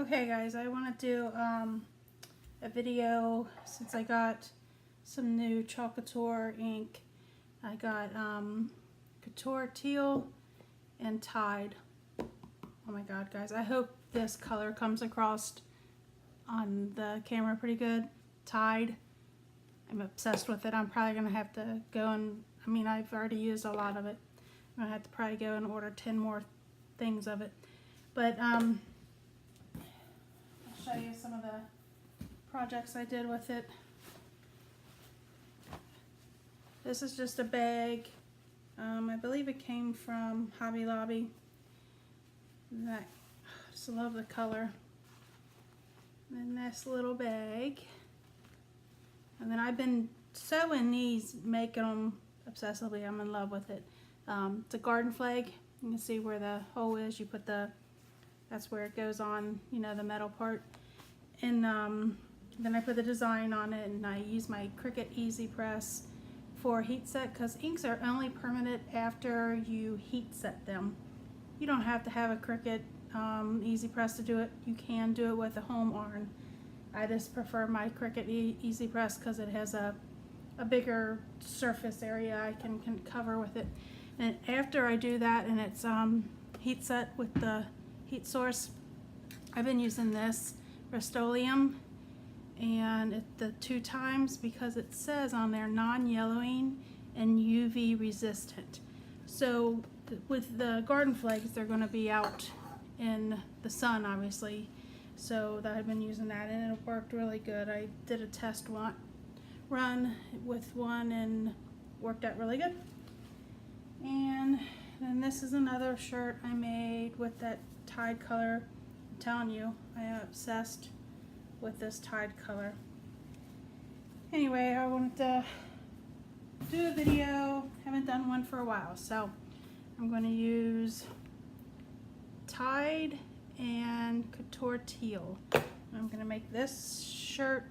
Okay guys, I want to do a video since I got some new couture ink. I got couture teal and Tide. Oh my god guys, I hope this color comes across on the camera pretty good. Tide. I'm obsessed with it. I'm probably going to have to go and, I've already used a lot of it. I'm going to have to probably go and order 10 more things of it. But I'll show you some of the projects I did with it. This is just a bag. I believe it came from Hobby Lobby. I just love the color. And this little bag. And then I've been sewing these, making them obsessively. I'm in love with it. It's a garden flag. You can see where the hole is. You put that's where it goes on, the metal part. And then I put the design on it, and I use my Cricut Easy Press for heat set, because inks are only permanent after you heat set them. You don't have to have a Cricut Easy Press to do it. You can do it with a home iron. I just prefer my Cricut Easy Press because it has a bigger surface area I can cover with it. And after I do that and it's heat set with the heat source, I've been using this Rust-Oleum and the 2 times, because it says on there non-yellowing and UV resistant. So with the garden flags, they're going to be out in the sun obviously. So I've been using that and it worked really good. I did a test run with one and worked out really good. And then this is another shirt I made with that Tide color. I'm telling you, I am obsessed with this Tide color. Anyway, I wanted to do a video. Haven't done one for a while, so I'm going to use Tide and couture teal. I'm gonna make this shirt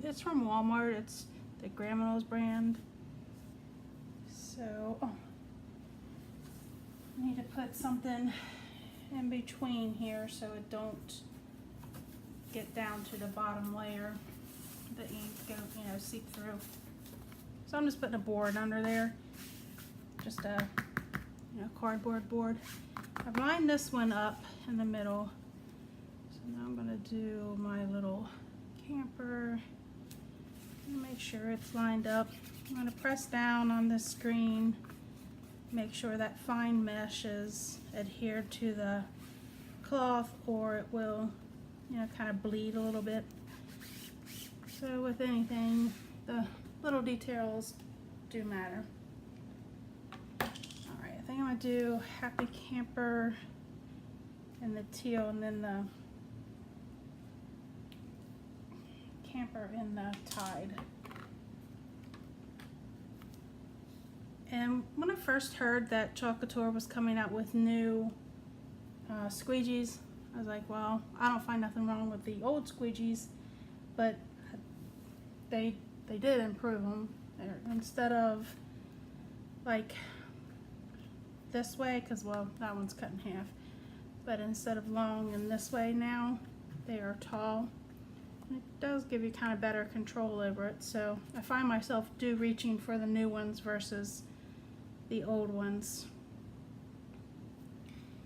it's from Walmart. It's the Grandma's brand. So I need to put something in between here so it don't get down to the bottom layer. The ink go, seep through. So I'm just putting a board under there, just a cardboard board. I've lined this one up in the middle, so now I'm going to do my little camper and make sure it's lined up. I'm going to press down on this screen, make sure that fine mesh is adhered to the cloth, or it will kind of bleed a little bit. So with anything, the little details do matter. I think I'm going to do Happy Camper and the teal, and then the camper in the Tide. And when I first heard that couture was coming out with new squeegees, I was like, well, I don't find nothing wrong with the old squeegees, but they did improve them. Instead of like this way, because well, that one's cut in half, but instead of long and this way now, they are tall. And it does give you kind of better control over it, so I find myself reaching for the new ones versus the old ones.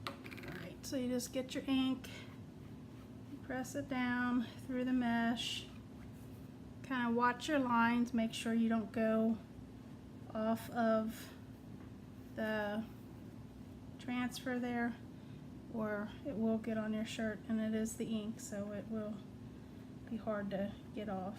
Alright, so you just get your ink, press it down through the mesh, kind of watch your lines, make sure you don't go off of the transfer there, or it will get on your shirt, and it is the ink, so it will be hard to get off.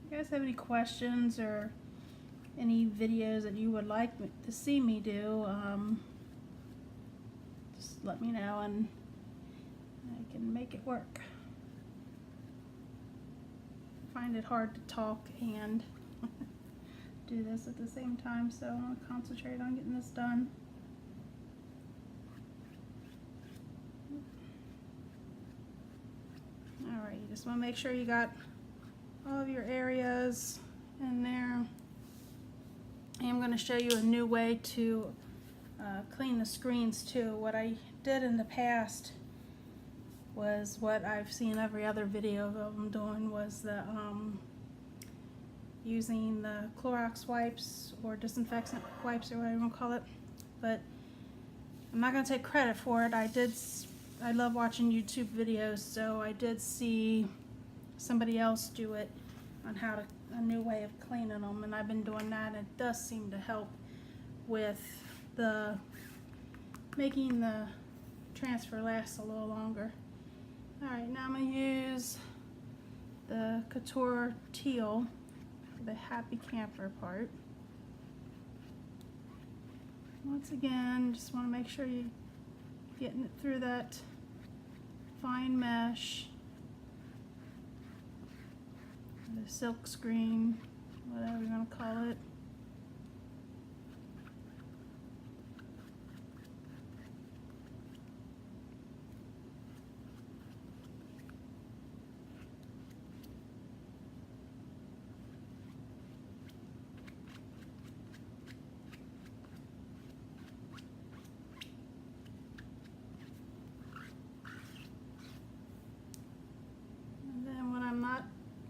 If you guys have any questions or any videos that you would like to see me do, just let me know and I can make it work. I find it hard to talk and do this at the same time, so I'm going to concentrate on getting this done. Alright. Alright, you just want to make sure you got all of your areas in there. And I'm going to show you a new way to clean the screens too. What I did in the past was what I've seen every other video of them doing, was the using the Clorox wipes or disinfectant wipes or whatever you want to call it. But I'm not going to take credit for it. I love watching YouTube videos, so I did see somebody else do it on a new way of cleaning them, and I've been doing that, and it does seem to help with making the transfer last a little longer. Alright, now I'm going to use the Couture Teal for the Happy Camper part. Once again, just want to make sure you're getting it through that fine mesh, the silk screen, whatever you want to call it.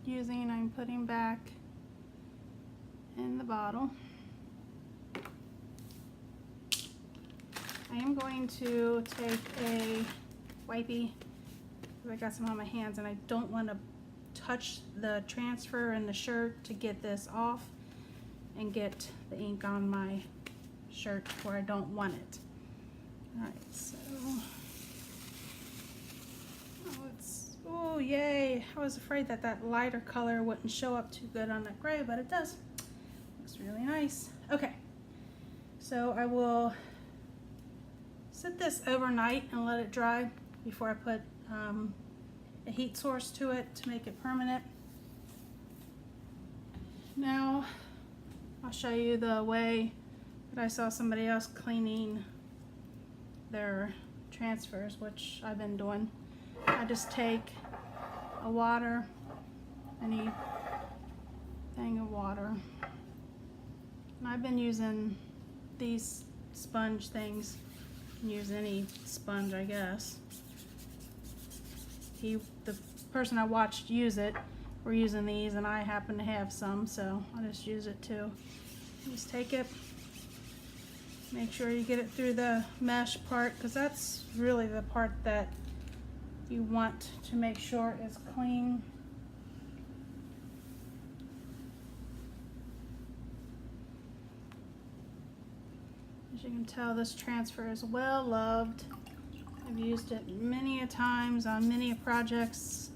Using, I'm putting back in the bottle. I am going to take a wipey, because I got some on my hands and I don't want to touch the transfer in the shirt to get this off and get the ink on my shirt where I don't want it. Alright, so oh yay, I was afraid that that lighter color wouldn't show up too good on that gray, but it does. Looks really nice. Okay, so I will set this overnight and let it dry before I put a heat source to it to make it permanent. Now I'll show you the way that I saw somebody else cleaning their transfers, which I've been doing. I just take a water, any thing of water, and I've been using these sponge things. You can use any sponge, I guess. The person I watched use it were using these, and I happen to have some, so I'll just use it too. Just take it, make sure you get it through the mesh part, because that's really the part that you want to make sure it's clean. As you can tell, this transfer is well loved. I've used it many a times on many projects,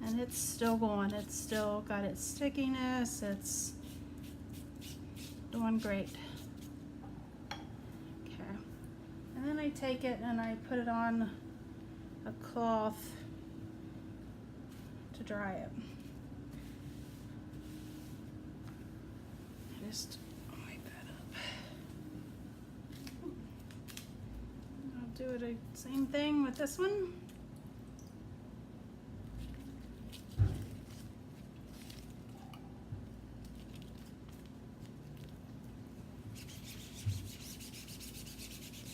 and it's still going. It's still got its stickiness. It's doing great. Okay, and then I take it and I put it on a cloth to dry it. Just wipe that up. I'll do the same thing with this one.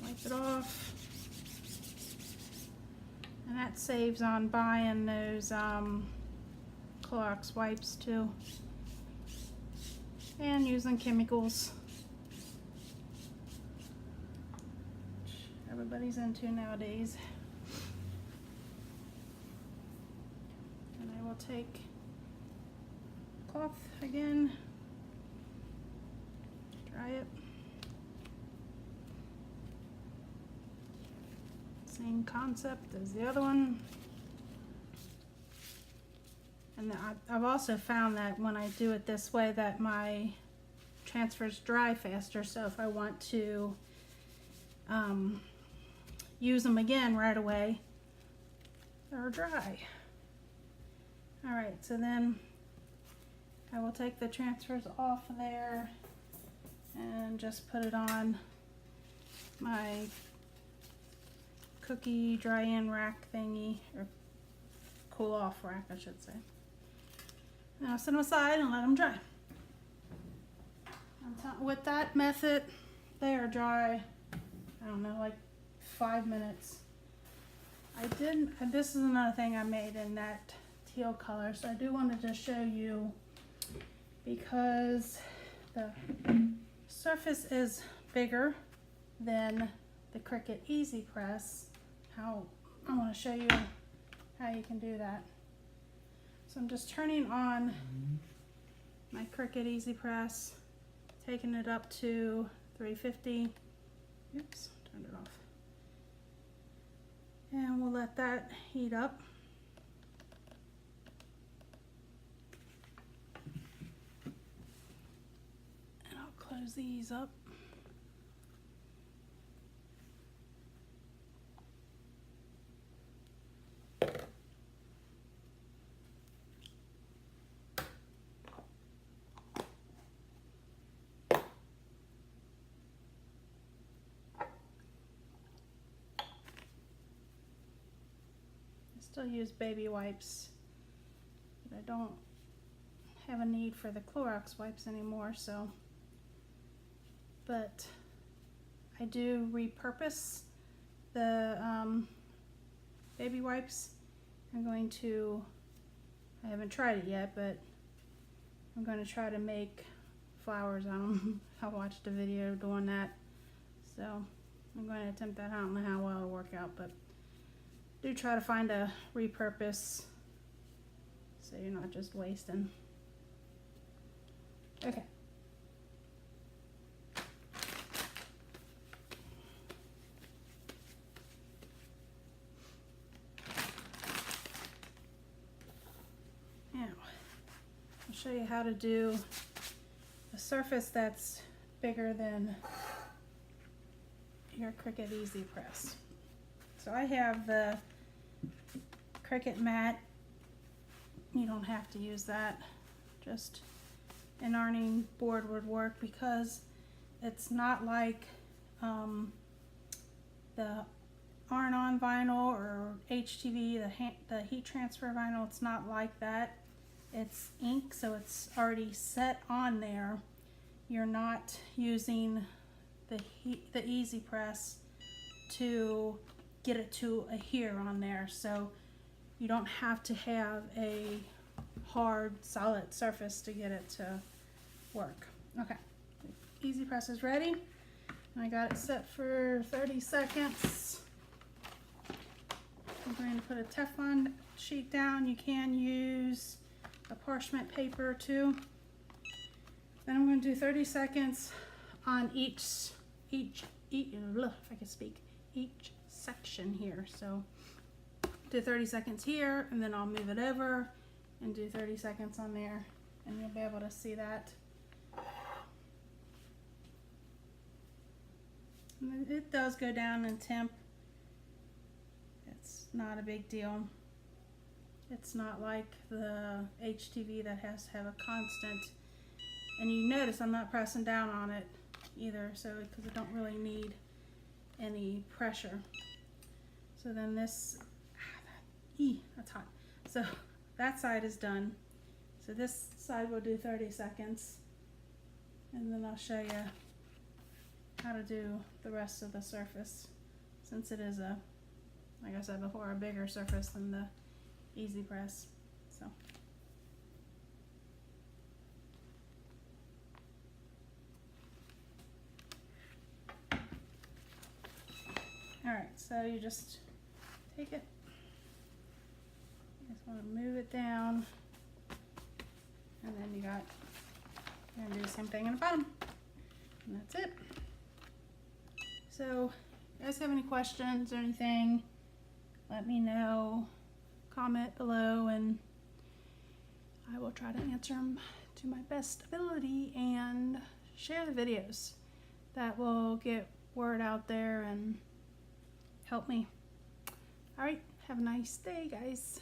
Wipe it off. And that saves on buying those Clorox wipes too, and using chemicals, which everybody's into nowadays. And I will take cloth again, dry it. Same concept as the other one. And I've also found that when I do it this way that my transfers dry faster, so if I want to use them again right away, they're dry. Alright, so then I will take the transfers off of there and just put it on my cookie dry-in rack thingy, or cool off rack, I should say. Now set them aside and let them dry. With that method, they are dry, I don't know, like 5 minutes. This is another thing I made in that teal color, so I do want to just show you, because the surface is bigger than the Cricut Easy Press. I want to show you how you can do that. So I'm just turning on my Cricut Easy Press, taking it up to 350. Oops, turned it off. And we'll let that heat up. And I'll close these up. Still use baby wipes, but I don't have a need for the Clorox wipes anymore, so, but I do repurpose the baby wipes. I haven't tried it yet, but I'm going to try to make flowers on them. I watched a video doing that, so I'm going to attempt that. I don't know how well it'll work out, but do try to find a repurpose so you're not just wasting. Okay. Now, I'll show you how to do a surface that's bigger than your Cricut Easy Press. So I have the Cricut mat. You don't have to use that. Just an ironing board would work, because it's not like the iron-on vinyl or HTV, the heat transfer vinyl. It's not like that. It's ink, so it's already set on there. You're not using the Easy Press to get it to adhere on there, so you don't have to have a hard solid surface to get it to work. Okay, Easy Press is ready. I got it set for 30 seconds. I'm going to put a Teflon sheet down. You can use a parchment paper too. Then I'm going to do 30 seconds on each if I can speak, each section here. So do 30 seconds here, and then I'll move it over and do 30 seconds on there, and you'll be able to see that. And it does go down in temp. It's not a big deal. It's not like the HTV that has to have a constant. And you notice I'm not pressing down on it either, so because I don't really need any pressure. So then this, that's hot. So that side is done. So this side will do 30 seconds. And then I'll show you how to do the rest of the surface, since it is a, like I said before, a bigger surface than the Easy Press. So. Alright, so you just take it, you just want to move it down, and then you're going to do the same thing in the bottom, and that's it. So, if you guys have any questions or anything, let me know, comment below, and I will try to answer them to my best ability and share the videos. That will get word out there and help me. Alright, have a nice day, guys.